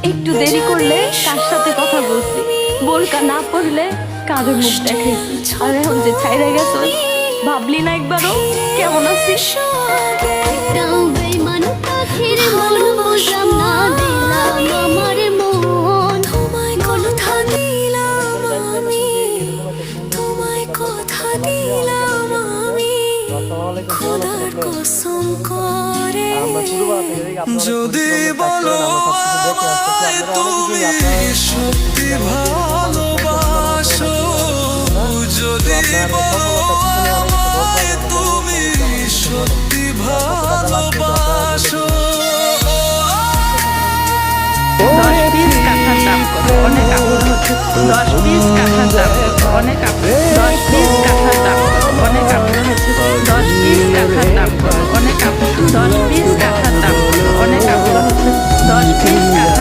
একটু দেরি করলে কার সাথে কথা বলছি, বোরকা না পড়লে কারোর মুখ দেখাইছি। আর এখন যে ছাইরা গেছ, ভাবলি না একবারও কেমন আছিস? যদি বলো আমায় তুমি সত্যি ভালোবাসো, যদি বলো আমায় তুমি সত্যি ভালোবাসো। 10 পিস কাঁথার দাম কত? অনেক আপু হচ্ছে 10 পিস কাঁথার দাম কত? অনেক আপু 10 পিস কাঁথার দাম কত? অনেক আপু হচ্ছে 10 পিস কাঁথার দাম কত? অনেক আপু 10 পিস কাঁথার দাম কত? অনেক আপু হচ্ছে 10 পিস কাঁথার